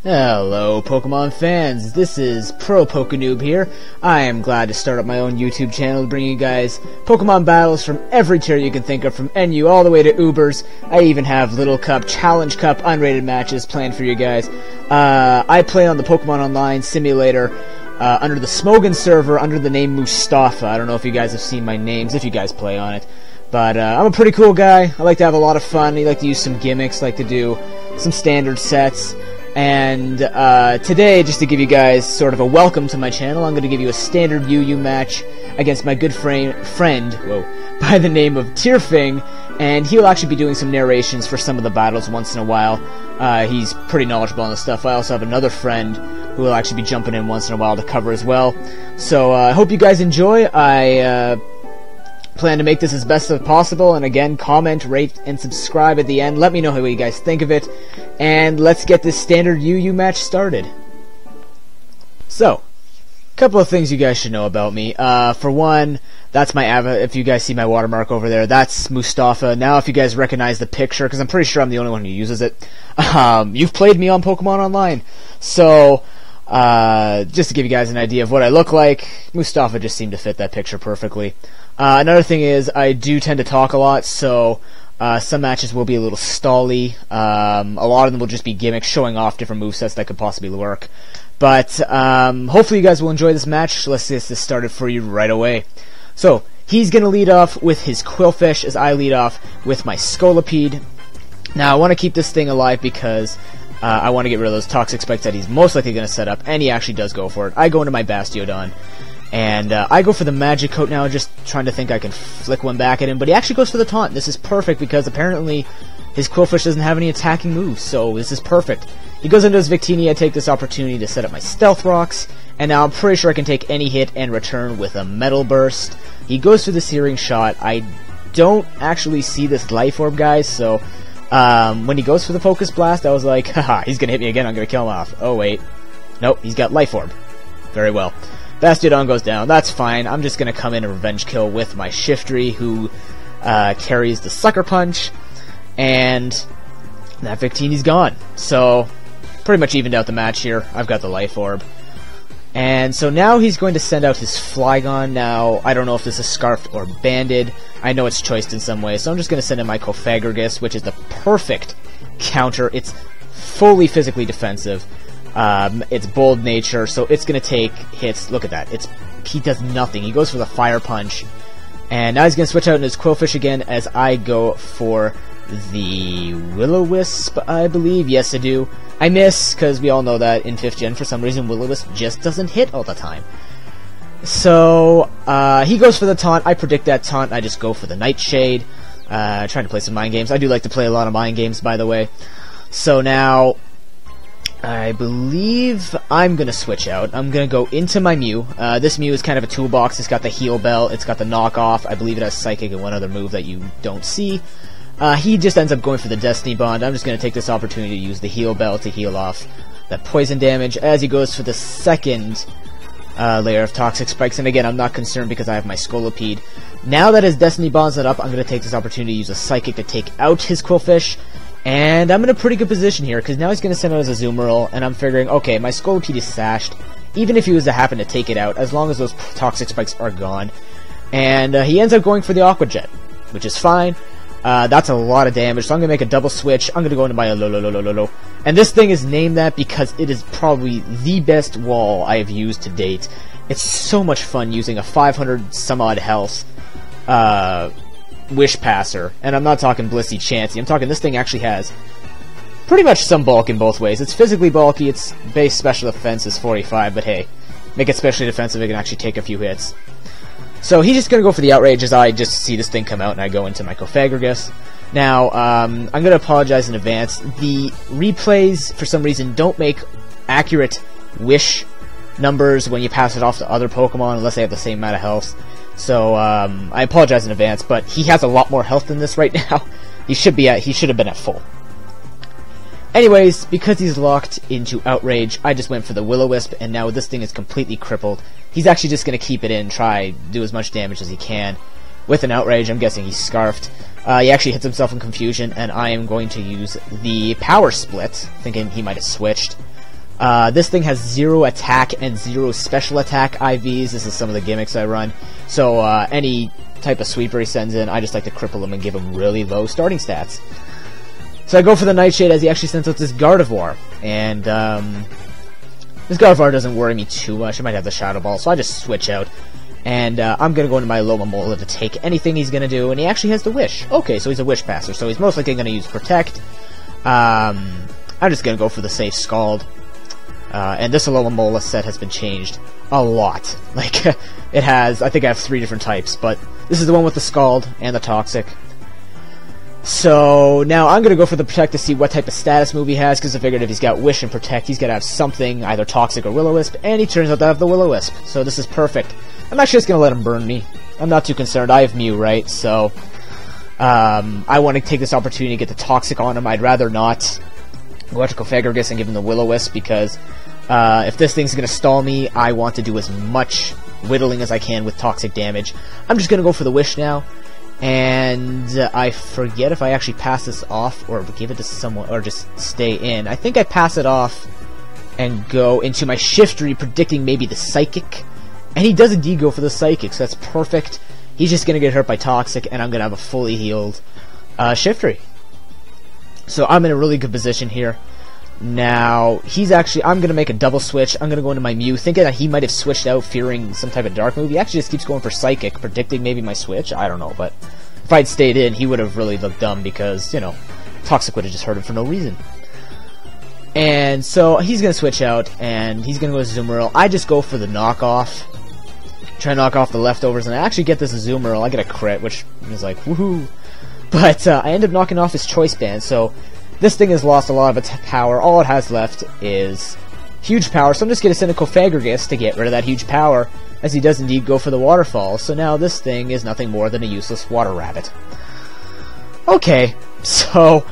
Hello Pokemon fans, this is ProPokeNoob here. I am glad to start up my own YouTube channel to bring you guys Pokemon battles from every tier you can think of, from NU all the way to Ubers. I even have Little Cup, Challenge Cup, unrated matches planned for you guys. I play on the Pokemon Online simulator under the Smogan server under the name Mustafa. I don't know if you guys have seen my names, if you guys play on it. But I'm a pretty cool guy. I like to have a lot of fun. I like to use some gimmicks, like to do some standard sets. And today, just to give you guys sort of a welcome to my channel, I'm going to give you a standard UU match against my good friend by the name of Tierfing, and he'll actually be doing some narrations for some of the battles once in a while. He's pretty knowledgeable on the stuff. I also have another friend who will actually be jumping in once in a while to cover as well. So I hope you guys enjoy. I plan to make this as best as possible, and again, comment, rate, and subscribe at the end. Let me know how you guys think of it, and let's get this standard UU match started. So, a couple of things you guys should know about me. For one, that's my avatar. If you guys see my watermark over there, that's Mustafa. Now, if you guys recognize the picture, because I'm pretty sure I'm the only one who uses it, you've played me on Pokemon Online. So, just to give you guys an idea of what I look like, Mustafa just seemed to fit that picture perfectly. Another thing is, I do tend to talk a lot, so some matches will be a little stally. A lot of them will just be gimmicks showing off different movesets that could possibly work. But hopefully you guys will enjoy this match. Let's get this started for you right away. So, he's going to lead off with his Quillfish, as I lead off with my Scolipede. Now, I want to keep this thing alive because I want to get rid of those toxic spikes that he's most likely going to set up, and he actually does go for it. I go into my Bastiodon. And I go for the Magic Coat now, just trying to think I can flick one back at him, but he actually goes for the Taunt. This is perfect because apparently his Quillfish doesn't have any attacking moves, so this is perfect. He goes into his Victini. I take this opportunity to set up my Stealth Rocks, and now I'm pretty sure I can take any hit and return with a Metal Burst. He goes for the Searing Shot. I don't actually see this Life Orb, guys, so when he goes for the Focus Blast, I was like, haha, he's gonna hit me again, I'm gonna kill him off. Oh wait, nope, he's got Life Orb. Very well. Bastiodon goes down. That's fine. I'm just going to come in and revenge kill with my Shiftry, who carries the Sucker Punch, and that Victini's gone. So, pretty much evened out the match here. I've got the Life Orb. And so now he's going to send out his Flygon. Now, I don't know if this is Scarfed or Banded. I know it's choiced in some way, so I'm just going to send in my Cofagrigus, which is the perfect counter. It's fully physically defensive. It's bold nature, so it's going to take hits. Look at that. He does nothing. He goes for the Fire Punch. And now he's going to switch out into his Quillfish again as I go for the Will-O-Wisp, I believe. Yes, I do. I miss, because we all know that in 5th Gen, for some reason, Will-O-Wisp just doesn't hit all the time. So, he goes for the Taunt. I predict that Taunt, and I just go for the Nightshade. Trying to play some mind games. I do like to play a lot of mind games, by the way. So now, I believe I'm going to switch out. I'm going to go into my Mew. This Mew is kind of a toolbox. It's got the Heal Bell. It's got the Knockoff. I believe it has Psychic and one other move that you don't see. He just ends up going for the Destiny Bond. I'm just going to take this opportunity to use the Heal Bell to heal off that poison damage as he goes for the second layer of Toxic Spikes. And again, I'm not concerned because I have my Scolipede. Now that his Destiny Bond's set up, I'm going to take this opportunity to use a Psychic to take out his Quillfish. And I'm in a pretty good position here, because now he's going to send out his Azumarill, and I'm figuring, okay, my Scolipede is sashed, even if he was to happen to take it out, as long as those Toxic Spikes are gone. And he ends up going for the Aqua Jet, which is fine. That's a lot of damage, so I'm going to make a double switch. I'm going to go into my Alola. And this thing is named that because it is probably the best wall I have used to date. It's so much fun using a 500-some-odd health Wish Passer, and I'm not talking Blissey Chansey. I'm talking this thing actually has pretty much some bulk in both ways. It's physically bulky, its base special defense is 45, but hey, make it specially defensive, it can actually take a few hits. So he's just going to go for the Outrage as I just see this thing come out and I go into my Cofagrigus. Now, I'm going to apologize in advance. The replays, for some reason, don't make accurate Wish numbers when you pass it off to other Pokemon unless they have the same amount of health. So, I apologize in advance, but he has a lot more health than this right now. He should have been at full. Anyways, because he's locked into Outrage, I just went for the Will-O-Wisp, and now this thing is completely crippled. He's actually just going to keep it in, try do as much damage as he can. With an Outrage, I'm guessing he's Scarfed. He actually hits himself in Confusion, and I am going to use the Power Split, thinking he might have switched. This thing has 0 attack and 0 special attack IVs. This is some of the gimmicks I run. So any type of sweeper he sends in, I just like to cripple him and give him really low starting stats. So I go for the Nightshade as he actually sends out this Gardevoir. And this Gardevoir doesn't worry me too much. I might have the Shadow Ball, so I just switch out. And I'm going to go into my Alomomola to take anything he's going to do, and he actually has the Wish. Okay, so he's a Wish Passer, so he's most likely going to use Protect. I'm just going to go for the safe Scald. And this Alomomola set has been changed a lot. Like, it has, I think I have 3 different types, but this is the one with the Scald and the Toxic. So, now I'm going to go for the Protect to see what type of status move he has, because I figured if he's got Wish and Protect, he's got to have something, either Toxic or Will-O-Wisp, and he turns out to have the Will-O-Wisp. So this is perfect. I'm actually just going to let him burn me. I'm not too concerned. I have Mew, right? So, I want to take this opportunity to get the Toxic on him. I'd rather not go to Cofagrigus and give him the Will-O-Wisp, because if this thing's going to stall me, I want to do as much whittling as I can with Toxic damage. I'm just going to go for the Wish now. And I forget if I actually pass this off or give it to someone or just stay in. I think I pass it off and go into my Shiftry, predicting maybe the Psychic. And he does indeed go for the Psychic, so that's perfect. He's just going to get hurt by Toxic, and I'm going to have a fully healed Shiftry. So I'm in a really good position here. Now, I'm going to make a double switch. I'm going to go into my Mew, thinking that he might have switched out, fearing some type of dark move. He actually just keeps going for Psychic, predicting maybe my switch. I don't know, but if I'd stayed in, he would have really looked dumb because, you know, Toxic would have just hurt him for no reason. And so, he's going to switch out, and he's going to go with Azumarill. I just go for the knockoff. Try to knock off the leftovers, and I actually get this Azumarill. I get a crit, which is like, woohoo. But I end up knocking off his Choice Band, so this thing has lost a lot of its power. All it has left is huge power, so I'm just going to send a Cofagrigus to get rid of that huge power, as he does indeed go for the Waterfall. So now this thing is nothing more than a useless Water Rabbit. Okay, so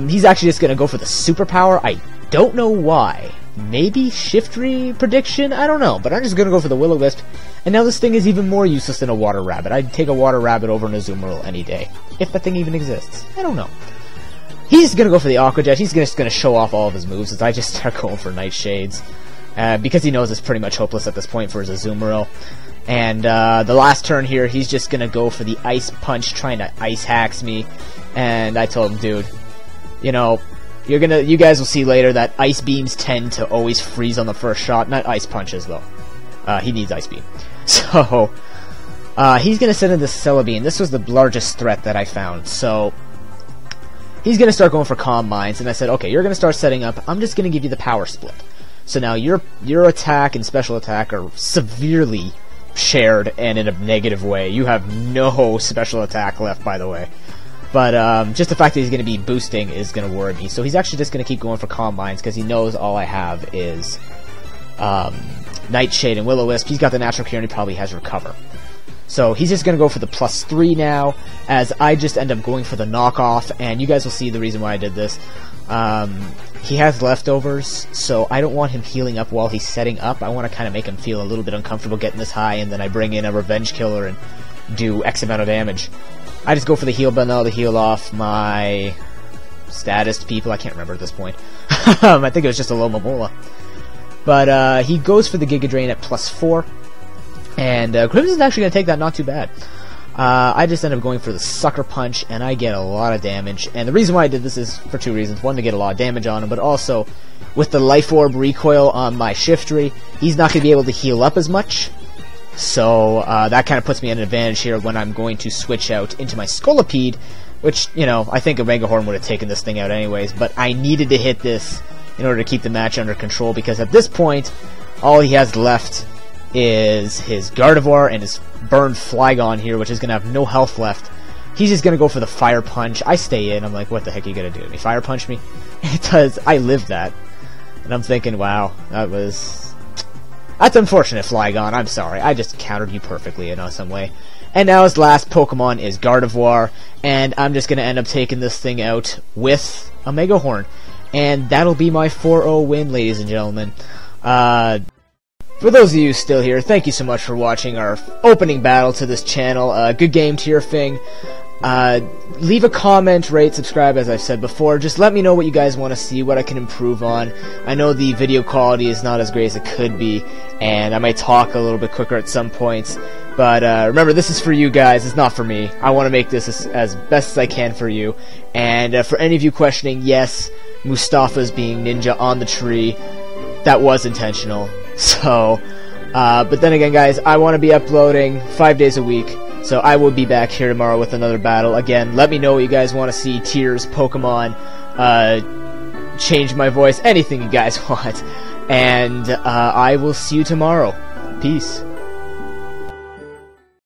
he's actually just going to go for the Superpower. I don't know why. Maybe Shiftry prediction? I don't know, but I'm just going to go for the Will-O-Wisp. And now this thing is even more useless than a Water Rabbit. I'd take a Water Rabbit over an Azumarill any day. If that thing even exists. I don't know. He's going to go for the Aqua Jet. He's just going to show off all of his moves as I just start going for Nightshades. Because he knows it's pretty much hopeless at this point for his Azumarill. And the last turn here, he's just going to go for the Ice Punch, trying to Ice Hacks me. And I told him, dude, you know, you guys will see later that Ice Beams tend to always freeze on the first shot. Not Ice Punches, though. He needs Ice Beam. So, he's going to send in the Celebi. This was the largest threat that I found. So, he's going to start going for Calm Minds, and I said, okay, you're going to start setting up. I'm just going to give you the Power Split. So now your attack and special attack are severely shared and in a negative way. You have no special attack left, by the way. But just the fact that he's going to be boosting is going to worry me. So he's actually just going to keep going for Calm Minds because he knows all I have is Nightshade and Will-O-Wisp. He's got the Natural Cure and he probably has Recover. So he's just going to go for the +3 now, as I just end up going for the knockoff, and you guys will see the reason why I did this. He has leftovers, so I don't want him healing up while he's setting up. I want to kind of make him feel a little bit uncomfortable getting this high, and then I bring in a Revenge Killer and do X amount of damage. I just go for the heal bundle to heal off my status people. I can't remember at this point. I think it was just a Alomomola. But he goes for the Giga Drain at +4. And Crimson's actually going to take that not too bad. I just end up going for the Sucker Punch, and I get a lot of damage. And the reason why I did this is for 2 reasons. One, to get a lot of damage on him, but also, with the Life Orb recoil on my Shiftry, he's not going to be able to heal up as much. So, that kind of puts me at an advantage here when I'm going to switch out into my Scolipede, which, you know, I think a Megahorn would have taken this thing out anyways, but I needed to hit this in order to keep the match under control, because at this point, all he has left is his Gardevoir and his burned Flygon here, which is going to have no health left. He's just going to go for the Fire Punch. I stay in. I'm like, what the heck are you going to do to me? Fire Punch me? It does. I lived that. And I'm thinking, wow, that's unfortunate, Flygon. I'm sorry. I just countered you perfectly in some way. And now his last Pokemon is Gardevoir, and I'm just going to end up taking this thing out with a Megahorn. And that'll be my 4-0 win, ladies and gentlemen. For those of you still here, thank you so much for watching our opening battle to this channel. Good game to your thing. Leave a comment, rate, subscribe, as I've said before. Just let me know what you guys want to see, what I can improve on. I know the video quality is not as great as it could be, and I might talk a little bit quicker at some points. But remember, this is for you guys, it's not for me. I want to make this as best as I can for you. And for any of you questioning, yes, Mustafa's being ninja on the tree. That was intentional. So, but then again, guys, I want to be uploading 5 days a week. So I will be back here tomorrow with another battle. Again, let me know what you guys want to see. Tears, Pokemon, change my voice, anything you guys want. And I will see you tomorrow. Peace.